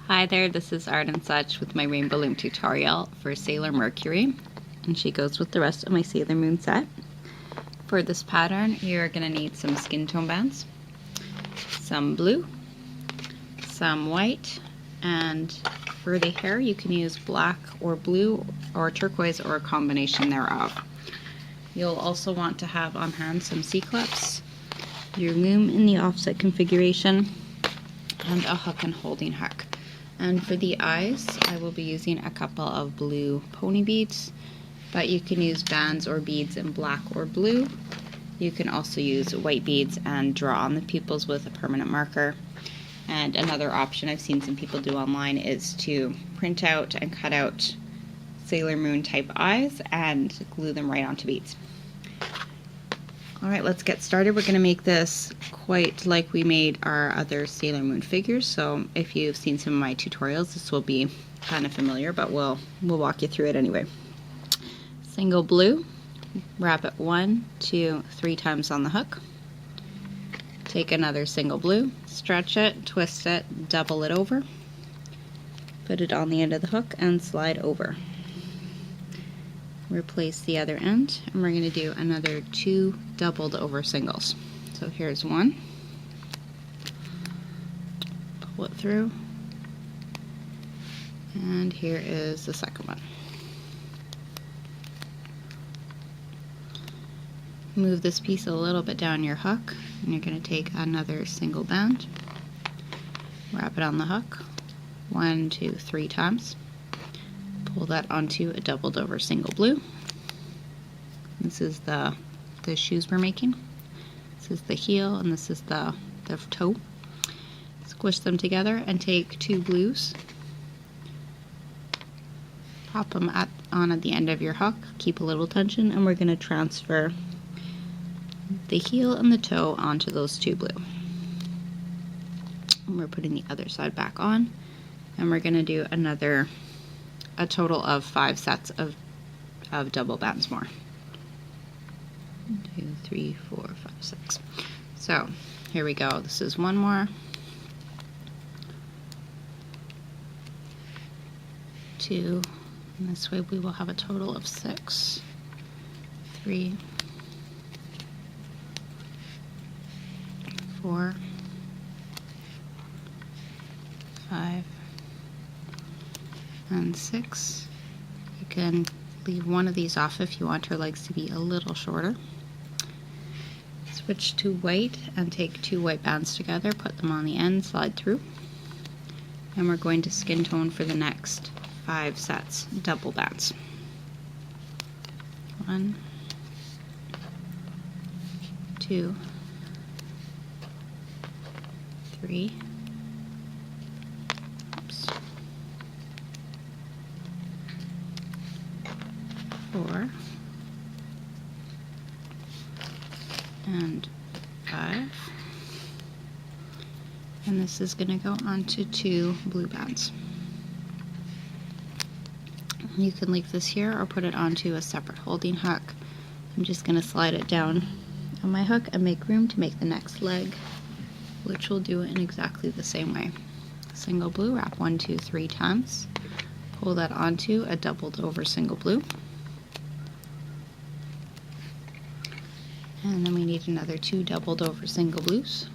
Hi there, this is Art and Such with my Rainbow Loom tutorial for Sailor Mercury, and she goes with the rest of my Sailor Moon set. For this pattern, you're going to need some skin tone bands, some blue, some white, and for the hair you can use black or blue or turquoise or a combination thereof. You'll also want to have on hand some C-clips, your loom in the offset configuration, and a hook and holding hook. And for the eyes, I will be using a couple of blue pony beads, but you can use bands or beads in black or blue. You can also use white beads and draw on the pupils with a permanent marker. And another option I've seen some people do online is to print out and cut out Sailor Moon type eyes and glue them right onto beads. Alright, let's get started. We're going to make this quite like we made our other Sailor Moon figures, so if you've seen some of my tutorials this will be kind of familiar, but we'll walk you through it anyway. Single blue, wrap it 1, 2, 3 times on the hook. Take another single blue, stretch it, twist it, double it over, put it on the end of the hook and slide over. Replace the other end, and we're going to do another 2 doubled over singles. So here's one, pull it through, and here is the second one. Move this piece a little bit down your hook, and you're going to take another single band, wrap it on the hook 1, 2, 3 times. Pull that onto a doubled over single blue. This is the shoes we're making. This is the heel and this is the toe. Squish them together and take 2 blues. Pop them on at the end of your hook. Keep a little tension, and we're going to transfer the heel and the toe onto those 2 blue. And we're putting the other side back on, and we're going to do a total of 5 sets of double bands more. 1, 2, 3, 4, 5, 6. So here we go. This is one more. 2. And this way we will have a total of 6. 3, 4, 5, and 6. You can leave one of these off if you want her legs to be a little shorter. Switch to white and take 2 white bands together, put them on the end, slide through, and we're going to skin tone for the next 5 sets, double bands. 1, 2, 3, 4, and 5, and this is going to go onto 2 blue bands. You can leave this here or put it onto a separate holding hook. I'm just going to slide it down on my hook and make room to make the next leg, which we'll do in exactly the same way. Single blue, wrap 1, 2, 3 times, pull that onto a doubled over single blue. And then we need another 2 doubled over single blues.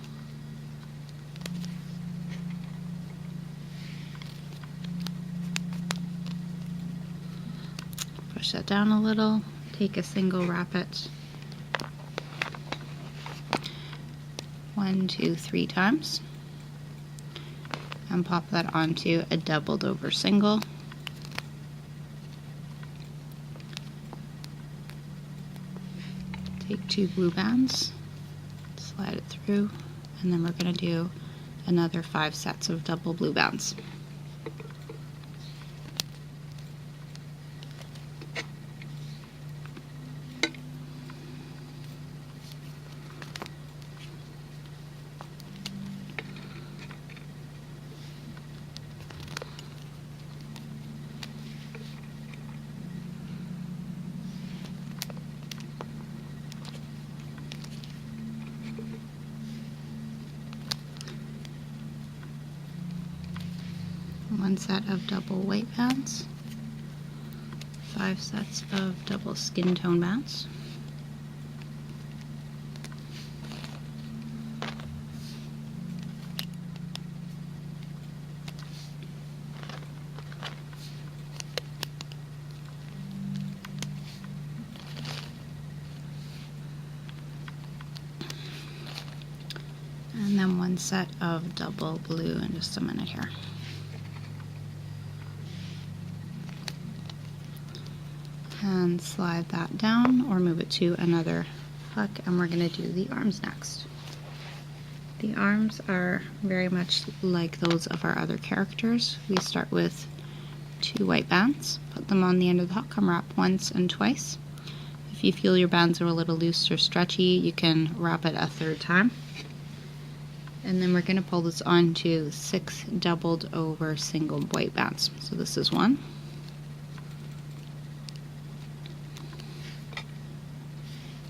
Push that down a little, take a single, wrap it 1, 2, 3 times, and pop that onto a doubled over single. Take 2 blue bands, slide it through, and then we're going to do another 5 sets of double blue bands. 1 set of double white bands, 5 sets of double skin tone bands, and then 1 set of double blue in just a minute here. And slide that down or move it to another hook, and we're going to do the arms next. The arms are very much like those of our other characters. We start with 2 white bands, put them on the end of the hook, and wrap once and twice. If you feel your bands are a little loose or stretchy, you can wrap it a 3rd time. And then we're going to pull this onto 6 doubled over single white bands. So this is 1,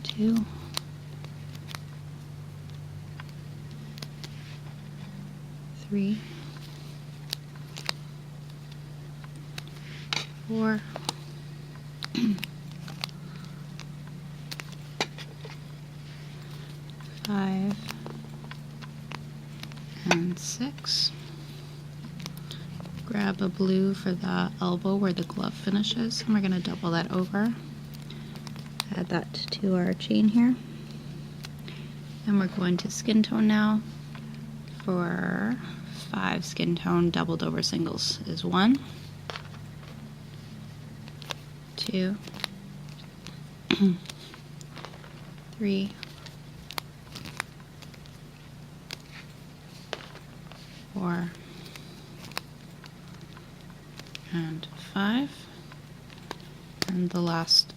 2, 3, 4, 5, and 6. Grab a blue for the elbow where the glove finishes, and we're going to double that over. Add that to our chain here. And we're going to skin tone now. For 5 skin tone doubled over singles is 1, 2, 3, 4, and 5. And the last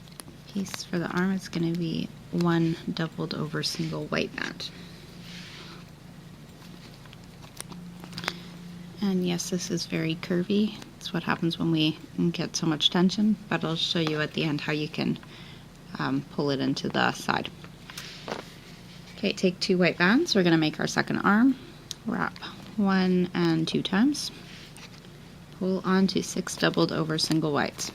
piece for the arm is going to be 1 doubled over single white band. And yes, this is very curvy. It's what happens when we get so much tension, but I'll show you at the end how you can pull it into the side. Okay, take 2 white bands. We're going to make our second arm. Wrap 1 and 2 times. Pull onto 6 doubled over single whites.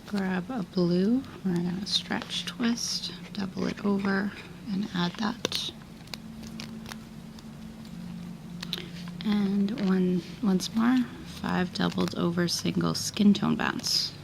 Grab a blue, we're going to stretch, twist, double it over, and add that. And once more, 5 doubled over single skin tone bands.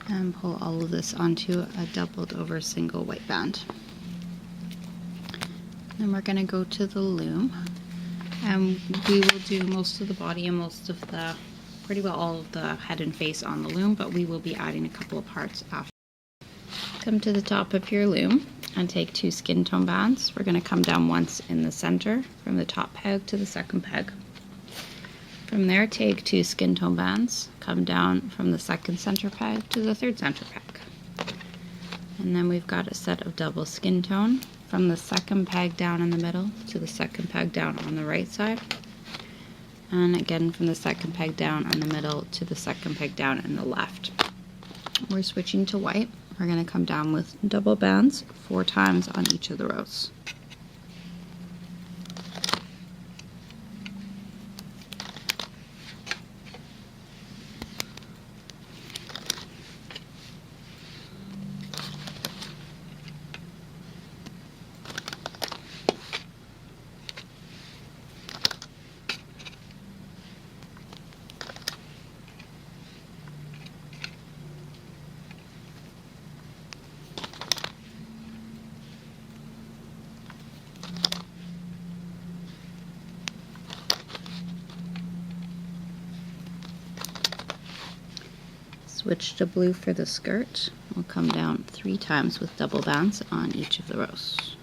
And pull all of this onto a doubled over single white band. Then we're going to go to the loom, and we will do most of the body and most of the, pretty well all of the head and face on the loom, but we will be adding a couple of parts after. Come to the top of your loom and take 2 skin tone bands. We're going to come down once in the center from the top peg to the second peg. From there, take 2 skin tone bands, come down from the second center peg to the third center peg. And then we've got a set of double skin tone from the second peg down in the middle to the second peg down on the right side. And again from the second peg down on the middle to the second peg down in the left. We're switching to white. We're going to come down with double bands 4 times on each of the rows. switch to blue for the skirt. We'll come down 3 times with double bands on each of the rows.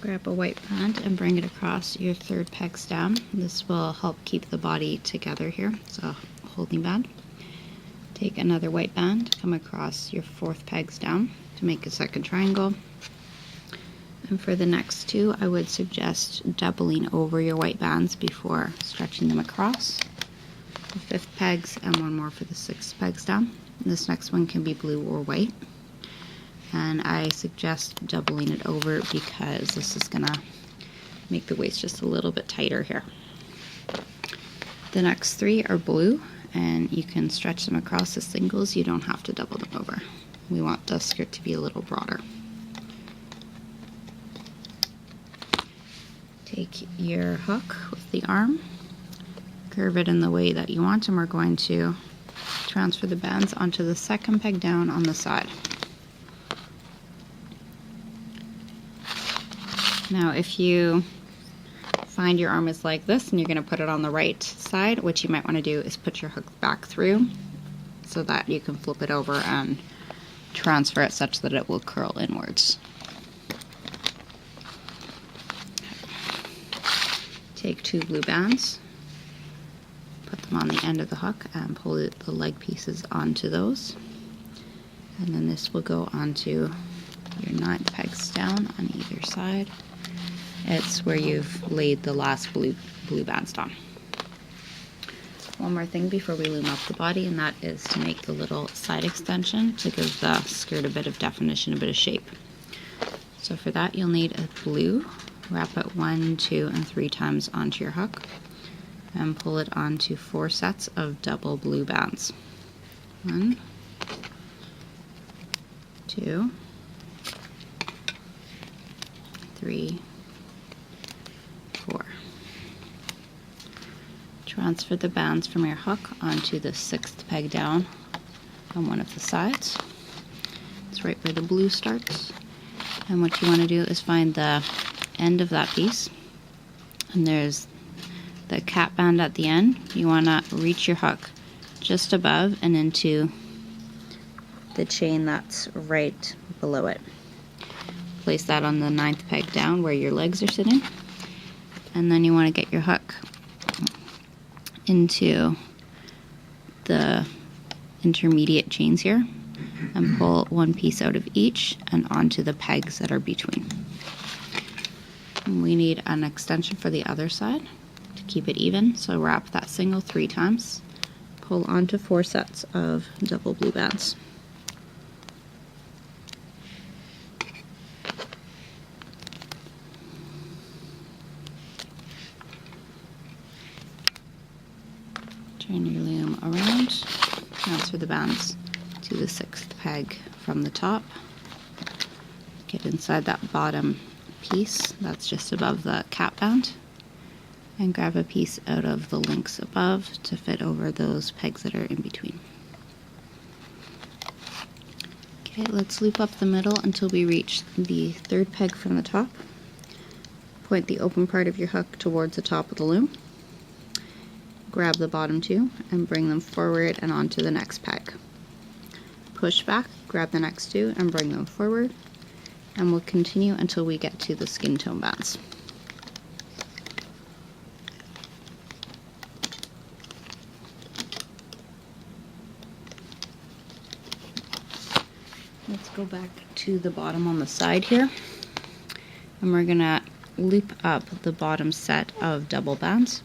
Grab a white band and bring it across your 3rd pegs down. This will help keep the body together here. It's a holding band. Take another white band, come across your 4th pegs down to make a 2nd triangle. And for the next 2, I would suggest doubling over your white bands before stretching them across. The 5th pegs and 1 more for the 6th pegs down. This next one can be blue or white. And I suggest doubling it over because this is gonna make the waist just a little bit tighter here. The next 3 are blue, and you can stretch them across as singles. You don't have to double them over. We want the skirt to be a little broader. Take your hook with the arm, curve it in the way that you want, and we're going to transfer the bands onto the 2nd peg down on the side. Now if you find your arm is like this and you're going to put it on the right side, what you might want to do is put your hook back through so that you can flip it over and transfer it such that it will curl inwards. Take 2 blue bands, put them on the end of the hook and pull the leg pieces onto those. And then this will go onto your 9th pegs down on either side. It's where you've laid the last blue bands down. One more thing before we loom up the body, and that is to make the little side extension to give the skirt a bit of definition, a bit of shape. So for that you'll need a blue, wrap it 1, 2, and 3 times onto your hook, and pull it onto 4 sets of double blue bands. 1, 2, 3, 4. Transfer the bands from your hook onto the 6th peg down on one of the sides. It's right where the blue starts. And what you want to do is find the end of that piece. And there's the cap band at the end. You want to reach your hook just above and into the chain that's right below it. Place that on the 9th peg down where your legs are sitting, and then you want to get your hook into the intermediate chains here and pull 1 piece out of each and onto the pegs that are between. And we need an extension for the other side to keep it even, so wrap that single 3 times, pull onto 4 sets of double blue bands. Turn your loom around, transfer the bands to the 6th peg from the top. Get inside that bottom piece that's just above the cap band, and grab a piece out of the links above to fit over those pegs that are in between. Okay, let's loop up the middle until we reach the 3rd peg from the top. Point the open part of your hook towards the top of the loom. Grab the bottom 2 and bring them forward and onto the next peg. Push back, grab the next 2 and bring them forward, and we'll continue until we get to the skin tone bands. Let's go back to the bottom on the side here, and we're gonna loop up the bottom set of double bands.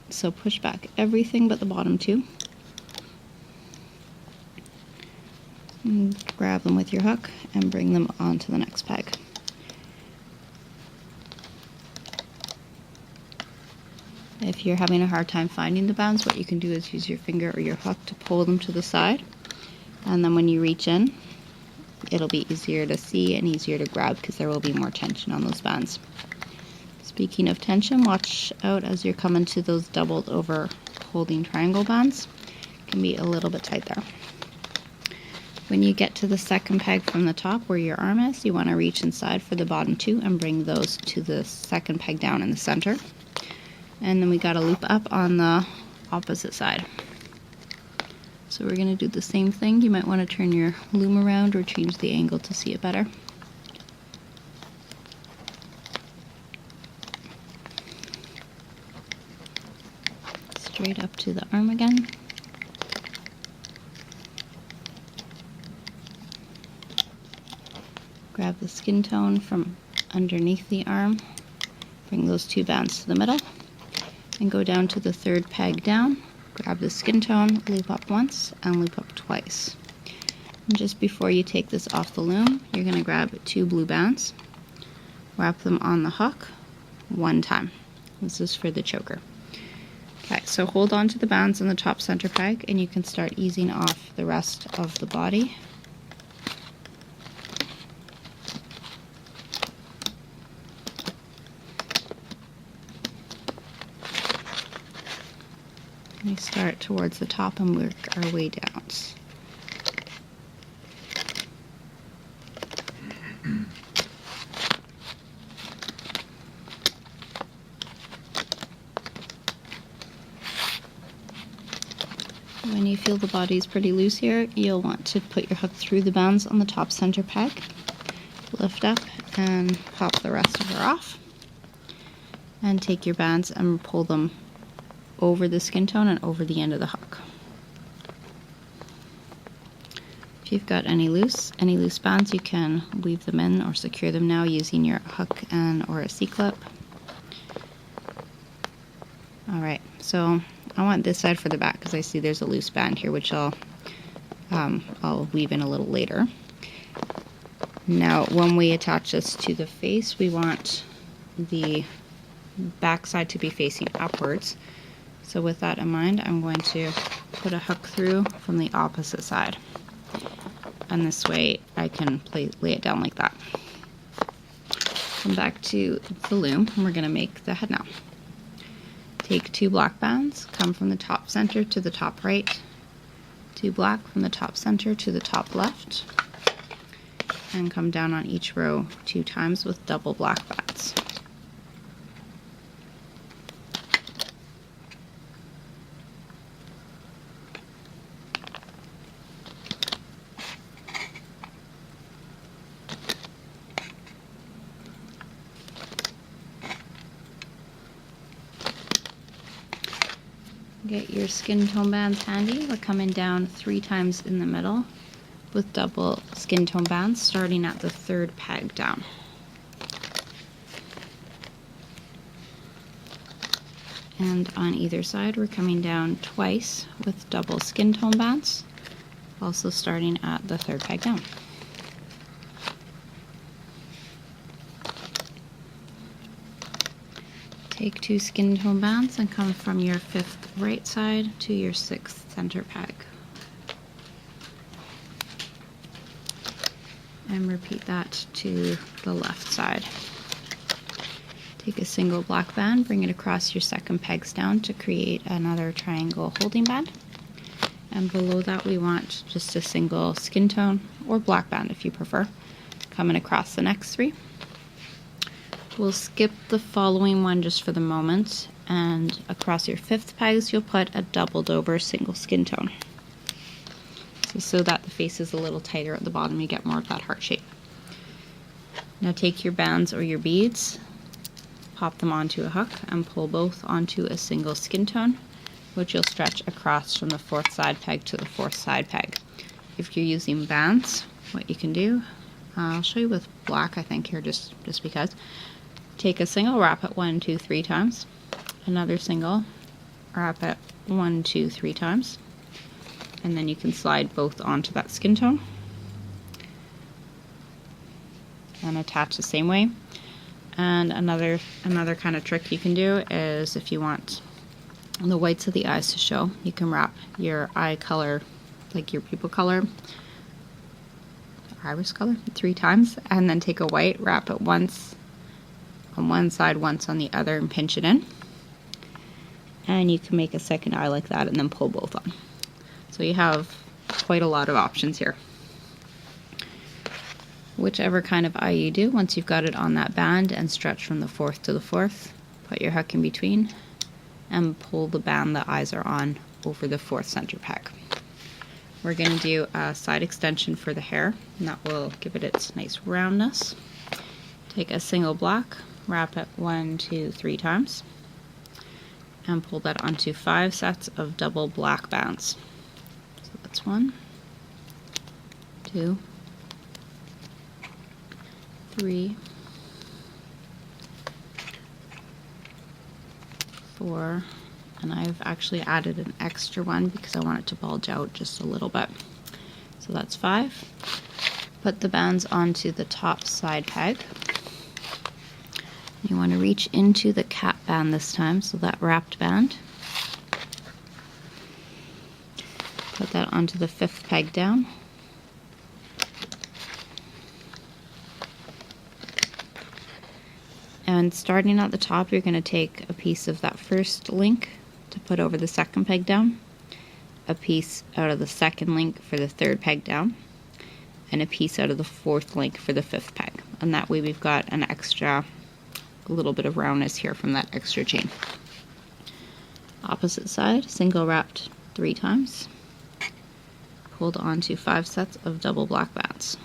So push back everything but the bottom 2. And grab them with your hook and bring them onto the next peg. If you're having a hard time finding the bands, what you can do is use your finger or your hook to pull them to the side. And then when you reach in, it'll be easier to see and easier to grab because there will be more tension on those bands. Just Speaking of tension, watch out as you're coming to those doubled over holding triangle bands. It can be a little bit tight there. When you get to the second peg from the top where your arm is, you want to reach inside for the bottom two and bring those to the second peg down in the center. And then we got to loop up on the opposite side. So we're going to do the same thing. You might want to turn your loom around or change the angle to see it better. Straight up to the arm again. Grab the skin tone from underneath the arm, bring those two bands to the middle, and go down to the third peg down. Grab the skin tone, loop up once, and loop up twice. And just before you take this off the loom, you're going to grab two blue bands, wrap them on the hook one time. This is for the choker. Okay, so hold on to the bands on the top center peg and you can start easing off the rest of the body. We start towards the top and work our way down. When you feel the body is pretty loose here, you'll want to put your hook through the bands on the top center peg, lift up and pop the rest of her off, and take your bands and pull them over the skin tone and over the end of the hook. If you've got any loose bands, you can weave them in or secure them now using your hook and or a C-clip. Alright, so I want this side for the back because I see there's a loose band here, which I'll weave in a little later. Now, when we attach this to the face, we want the back side to be facing upwards. So with that in mind, I'm going to put a hook through from the opposite side. And this way I can lay it down like that. Come back to the loom and we're going to make the head now. Take two black bands, come from the top center to the top right, two black from the top center to the top left, and come down on each row 2 times with double black bands. Get your skin tone bands handy. We're coming down 3 times in the middle with double skin tone bands starting at the third peg down. And on either side we're coming down twice with double skin tone bands, also starting at the third peg down. Take 2 skin tone bands and come from your 5th right side to your 6th center peg. And repeat that to the left side. Take a single black band, bring it across your second pegs down to create another triangle holding band. And below that we want just a single skin tone or black band if you prefer, coming across the next 3. We'll skip the following one just for the moment, and across your 5th pegs you'll put a doubled over single skin tone. So that the face is a little tighter at the bottom, you get more of that heart shape. Now take your bands or your beads, pop them onto a hook and pull both onto a single skin tone, which you'll stretch across from the 4th side peg to the 4th side peg. If you're using bands, what you can do, I'll show you with black I think here just because. Take a single, wrap it 1, 2, 3 times. Another single, wrap it 1, 2, 3 times. And then you can slide both onto that skin tone and attach the same way. And another kind of trick you can do is if you want the whites of the eyes to show, you can wrap your eye color, like your pupil color, iris color, 3 times, and then take a white, wrap it once, on one side, once on the other, and pinch it in. And you can make a second eye like that and then pull both on. So you have quite a lot of options here. Whichever kind of eye you do, once you've got it on that band and stretch from the fourth to the fourth, put your hook in between and pull the band the eyes are on over the fourth center peg. We're going to do a side extension for the hair, and that will give it its nice roundness. Take a single black, wrap it 1, 2, 3 times, and pull that onto 5 sets of double black bands. So that's 1, 2, 3, 4, and I've actually added an extra one because I want it to bulge out just a little bit. So that's 5. Put the bands onto the top side peg. You want to reach into the cap band this time, so that wrapped band. Put that onto the 5th peg down. And starting at the top, you're going to take a piece of that first link to put over the 2nd peg down, a piece out of the 2nd link for the 3rd peg down, and a piece out of the 4th link for the 5th peg. And that way we've got an extra, a little bit of roundness here from that extra chain. Opposite side, single wrapped 3 times, pulled onto 5 sets of double black bands.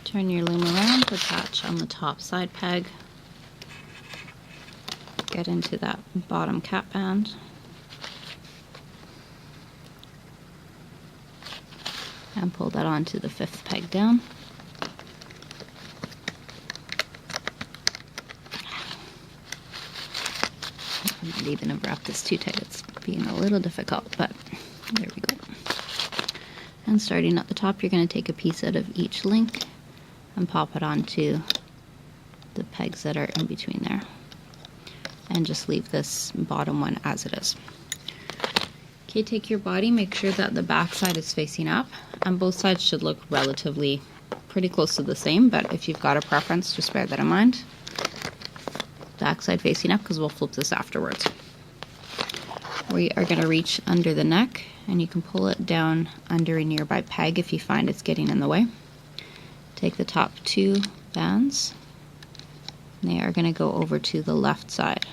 Turn your loom around, attach on the top side peg, get into that bottom cap band, and pull that onto the 5th peg down. I might even have wrapped this too tight, it's being a little difficult, but there we go. And starting at the top, you're going to take a piece out of each link and pop it onto the pegs that are in between there, and just leave this bottom one as it is. Okay, take your body, make sure that the back side is facing up, and both sides should look relatively pretty close to the same, but if you've got a preference, just bear that in mind. Back side facing up, because we'll flip this afterwards. We are going to reach under the neck, and you can pull it down under a nearby peg if you find it's getting in the way. Take the top 2 bands, and they are going to go over to the left side.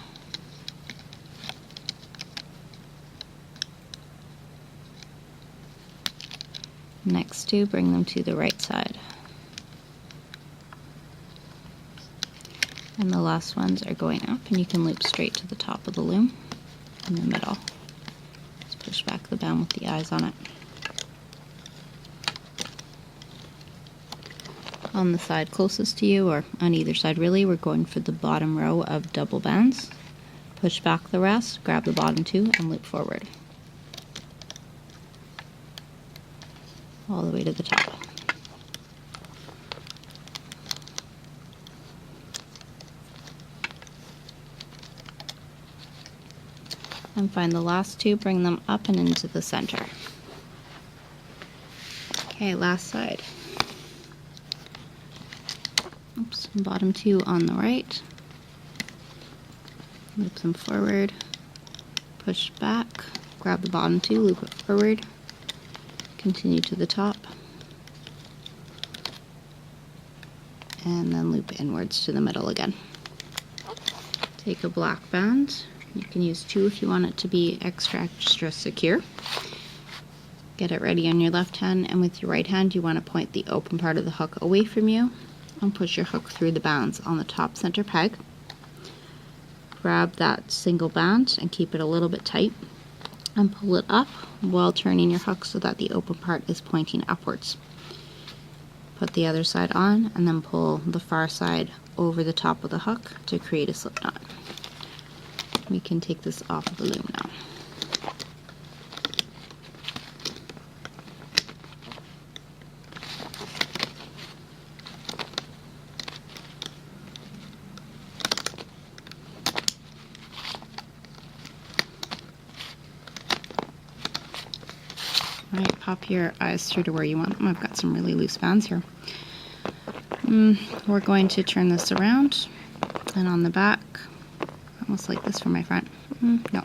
Next 2, bring them to the right side. And the last ones are going up, and you can loop straight to the top of the loom in the middle. Just push back the band with the eyes on it. On the side closest to you, or on either side really, we're going for the bottom row of double bands. Push back the rest, grab the bottom 2, and loop forward. All the way to the top. And find the last 2, bring them up and into the center. Okay, last side. Oops, bottom 2 on the right. Loop them forward, push back, grab the bottom 2, loop it forward, continue to the top, and then loop inwards to the middle again. Take a black band. You can use 2 if you want it to be extra secure. Get it ready on your left hand, and with your right hand you want to point the open part of the hook away from you and push your hook through the bands on the top center peg. Grab that single band and keep it a little bit tight and pull it up while turning your hook so that the open part is pointing upwards. Put the other side on and then pull the far side over the top of the hook to create a slip knot. We can take this off of the loom now. pop your eyes through to where you want them. I've got some really loose bands here. We're going to turn this around, and on the back, almost like this for my front. No.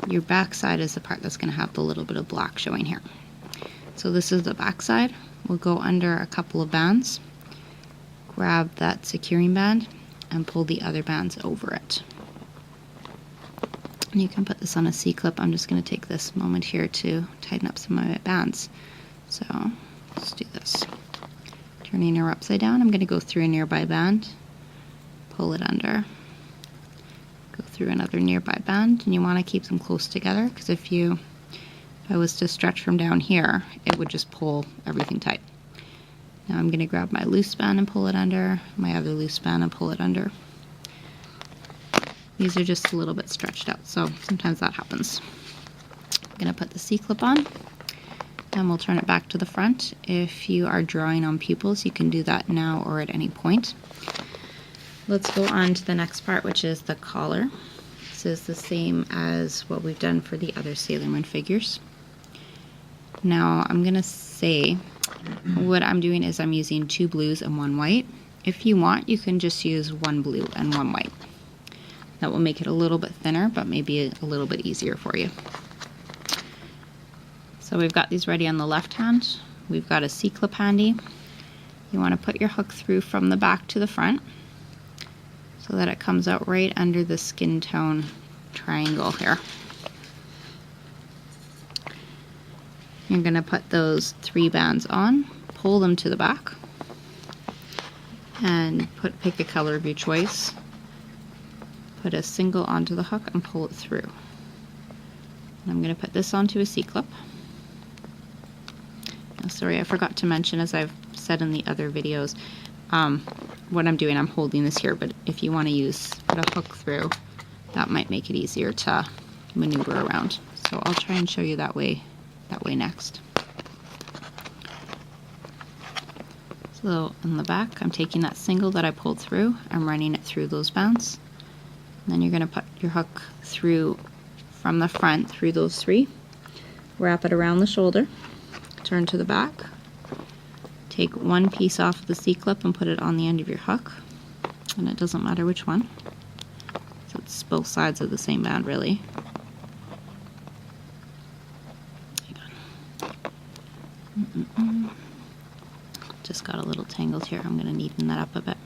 Your back side is the part that's going to have the little bit of black showing here. So this is the back side. We'll go under a couple of bands, grab that securing band, and pull the other bands over it. And you can put this on a C-clip. I'm just going to take this moment here to tighten up some of my bands. So let's do this. Turning her upside down, I'm going to go through a nearby band, pull it under, go through another nearby band, and you want to keep them close together, because if I was to stretch from down here, it would just pull everything tight. Now I'm going to grab my loose band and pull it under, my other loose band and pull it under. These are just a little bit stretched out, so sometimes that happens. I'm going to put the C-clip on, and we'll turn it back to the front. If you are drawing on pupils, you can do that now or at any point. Let's go on to the next part, which is the collar. This is the same as what we've done for the other Sailor Moon figures. Now I'm going to say what I'm doing is I'm using 2 blues and 1 white. If you want, you can just use 1 blue and 1 white. That will make it a little bit thinner, but maybe a little bit easier for you. So we've got these ready on the left hand. We've got a C-clip handy. You want to put your hook through from the back to the front so that it comes out right under the skin tone triangle here. You're going to put those 3 bands on, pull them to the back, and pick a color of your choice. Put a single onto the hook and pull it through. And I'm going to put this onto a C-clip. Oh, sorry, I forgot to mention, as I've said in the other videos, what I'm doing, I'm holding this here, but if you want to put a hook through, that might make it easier to maneuver around. So I'll try and show you that way next. So in the back, I'm taking that single that I pulled through, I'm running it through those bands. And then you're going to put your hook through from the front through those 3, wrap it around the shoulder, turn to the back, take 1 piece off of the C-clip and put it on the end of your hook, and it doesn't matter which one, so it's both sides of the same band really. Just got a little tangled here, I'm going to neaten that up a bit.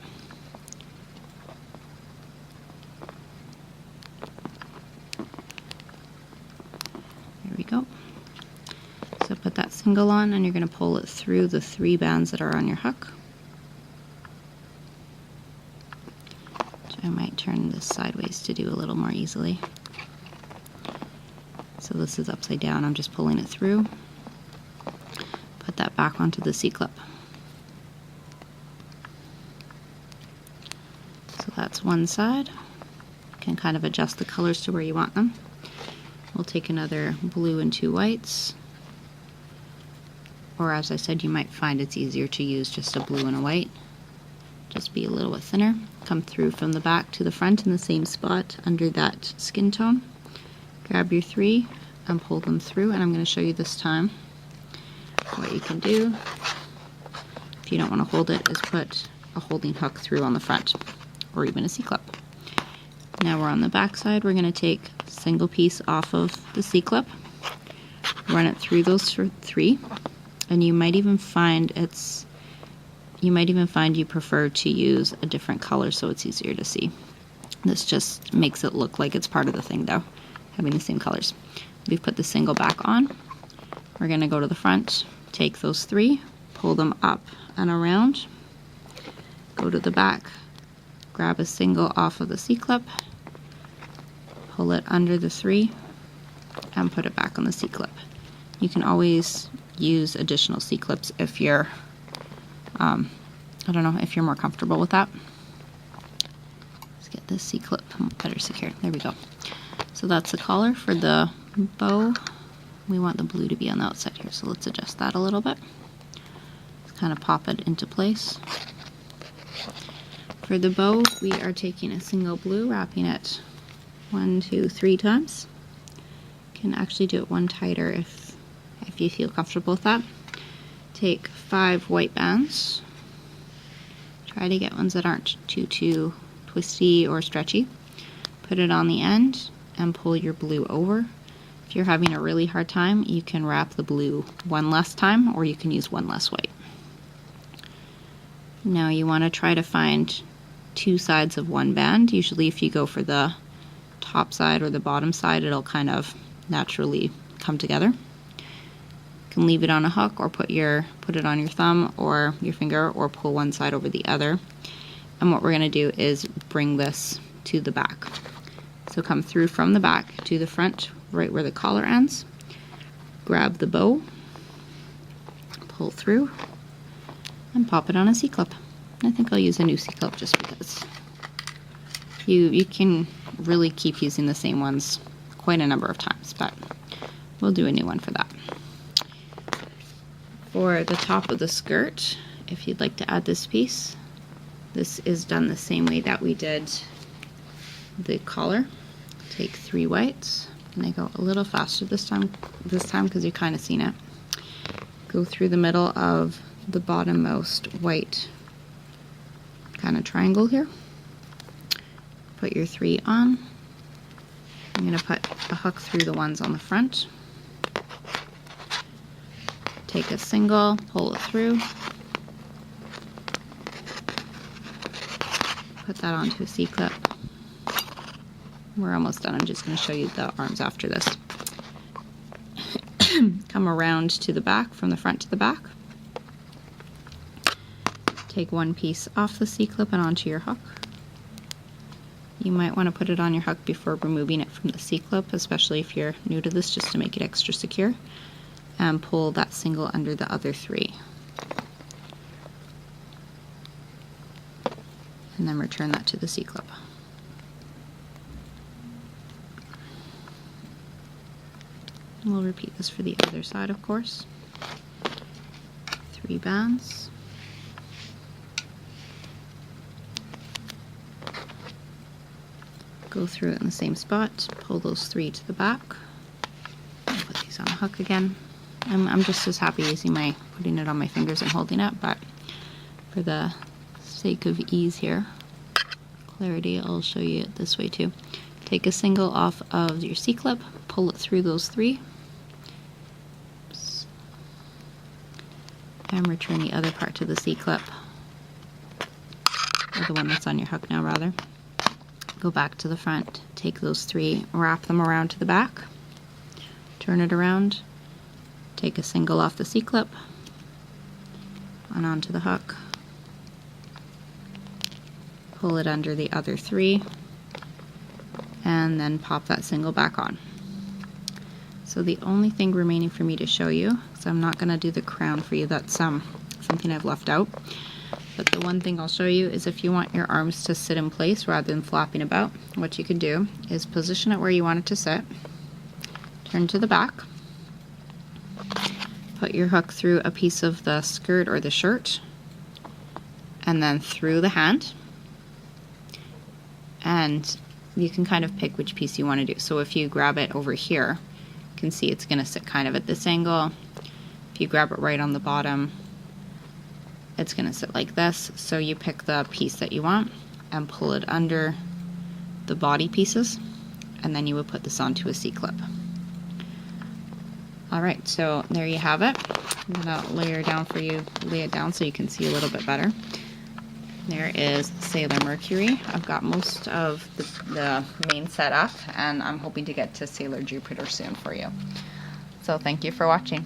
There we go. So put that single on, and you're going to pull it through the 3 bands that are on your hook. So I might turn this sideways to do a little more easily. So this is upside down, I'm just pulling it through. Put that back onto the C-clip. So that's one side. You can kind of adjust the colors to where you want them. We'll take another blue and 2 whites. Or as I said, you might find it's easier to use just a blue and a white. Just be a little bit thinner. Come through from the back to the front in the same spot under that skin tone. Grab your 3 and pull them through, and I'm going to show you this time what you can do if you don't want to hold it is put a holding hook through on the front, or even a C-clip. Now we're on the back side. We're going to take a single piece off of the C-clip, run it through those 3, and you might even find you prefer to use a different color so it's easier to see. This just makes it look like it's part of the thing though, having the same colors. We've put the single back on. We're going to go to the front, take those 3, pull them up and around, go to the back, grab a single off of the C-clip, pull it under the 3, and put it back on the C-clip. You can always use additional C-clips if you're, if you're more comfortable with that. Let's get this C-clip better secured. There we go. So that's the collar. For the bow, we want the blue to be on the outside here, so let's adjust that a little bit. Let's kind of pop it into place. For the bow, we are taking a single blue, wrapping it 1, 2, 3 times. You can actually do it one tighter if if you feel comfortable with that. Take 5 white bands. Try to get ones that aren't too twisty or stretchy. Put it on the end and pull your blue over. If you're having a really hard time, you can wrap the blue one less time, or you can use one less white. Now you want to try to find 2 sides of one band. Usually if you go for the top side or the bottom side, it'll kind of naturally come together. You can leave it on a hook or put it on your thumb or your finger, or pull one side over the other. And what we're going to do is bring this to the back. So come through from the back to the front, right where the collar ends. Grab the bow, pull through, and pop it on a C-clip. I think I'll use a new C-clip just because you can really keep using the same ones quite a number of times, but we'll do a new one for that. For the top of the skirt, if you'd like to add this piece, this is done the same way that we did the collar. Take 3 whites, and I go a little faster this time because you've kind of seen it. Go through the middle of the bottommost white kind of triangle here. Put your 3 on. I'm going to put a hook through the ones on the front. Take a single, pull it through. Put that onto a C-clip. We're almost done. I'm just going to show you the arms after this. Come around to the back, from the front to the back. Take one piece off the C-clip and onto your hook. You might want to put it on your hook before removing it from the C-clip, especially if you're new to this, just to make it extra secure. And pull that single under the other 3. And then return that to the C-clip. We'll repeat this for the other side, of course. 3 bands. Go through it in the same spot, pull those 3 to the back. Put these on a hook again. I'm just as happy putting it on my fingers and holding it, but for the sake of ease here, clarity, I'll show you it this way too. Take a single off of your C-clip, pull it through those 3, and return the other part to the C-clip, or the one that's on your hook now rather. Go back to the front, take those 3, wrap them around to the back, turn it around, take a single off the C-clip, and onto the hook, pull it under the other 3, and then pop that single back on. So the only thing remaining for me to show you, because I'm not going to do the crown for you, that's something I've left out, but the one thing I'll show you is if you want your arms to sit in place rather than flopping about, what you can do is position it where you want it to sit, turn to the back, put your hook through a piece of the skirt or the shirt, and then through the hand, and you can kind of pick which piece you want to do. So if you grab it over here, you can see it's going to sit kind of at this angle. If you grab it right on the bottom, it's going to sit like this. So you pick the piece that you want and pull it under the body pieces, and then you would put this onto a C-clip. Alright, so there you have it. I'm going to lay it down so you can see a little bit better. There is Sailor Mercury. I've got most of the main set up, and I'm hoping to get to Sailor Jupiter soon for you. So thank you for watching.